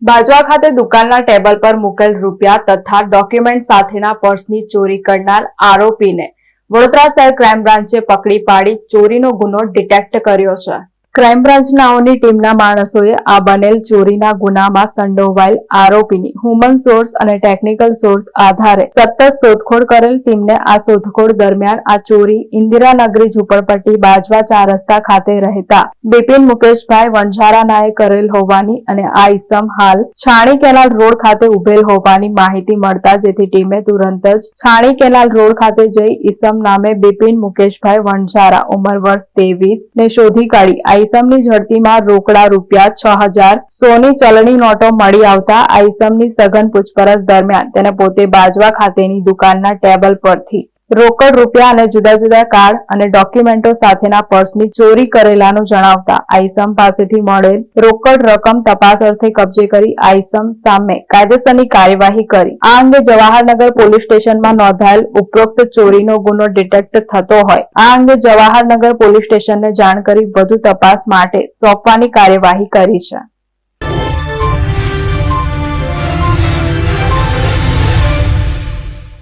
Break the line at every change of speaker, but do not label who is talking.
બાજવા ખાતે દુકાનના ટેબલ પર મુકેલ રૂપિયા તથા ડોક્યુમેન્ટ સાથેના પર્સની ચોરી કરનાર આરોપીને વડોદરા શહેર ક્રાઇમ બ્રાન્ચે પકડી પાડી ચોરીનો ગુનો ડિટેક્ટ કર્યો છે. ક્રાઇમ બ્રાન્ચની ટીમના માણસોએ આ બનેલ ચોરીના ગુનામાં સંડોવાયેલ આરોપીની હ્યુમન સોર્સ અને ટેકનિકલ સોર્સ આધારે સતત શોધખોળ કરેલ. ટીમને આ શોધખોળ દરમિયાન આ ચોરી ઇન્દિરાનગરી ઝુંપડપટ્ટી બાજવા 4 રસ્તા ખાતે રહેતા બિપિન મુકેશભાઈ વણઝારાનાએ કરેલ હોવાની અને આ ઈસમ હાલ છાણી કેનાલ રોડ ખાતે ઉભેલ હોવાની માહિતી મળતા જેથી ટીમે તુરંત જ છાણી કેનાલ રોડ ખાતે જઈ ઈસમ નામે બિપિન મુકેશભાઈ વણઝારા ઉંમર વર્ષ 23 ને શોધી કાઢી આ ઈસમની ઝડતીમાં રોકડા રૂપિયા 6000 સોની ચલણી નોટો મળી આવતા આ ઈસમની સઘન પૂછપરછ દરમિયાન તેને પોતે બાજવા ખાતેની દુકાનના ટેબલ પરથી રોકડ રૂપિયા અને જુદા જુદા કાર્ડ અને ડોક્યુમેન્ટો સાથેના પર્સની ચોરી કરેલાનું જણાવતા આ ઈસમ પાસેથી મળેલ રોકડ રકમ તપાસ અર્થે કબજે કરી આ ઈસમ સામે કાયદેસરની કાર્યવાહી કરી. આ અંગે જવાહરનગર પોલીસ સ્ટેશનમાં નોંધાયેલ ઉપરોક્ત ચોરીનો ગુનો ડિટેક્ટ થતો હોય આ અંગે જવાહરનગર પોલીસ સ્ટેશનને જાણ કરી વધુ તપાસ માટે સોંપવાની કાર્યવાહી કરી છે.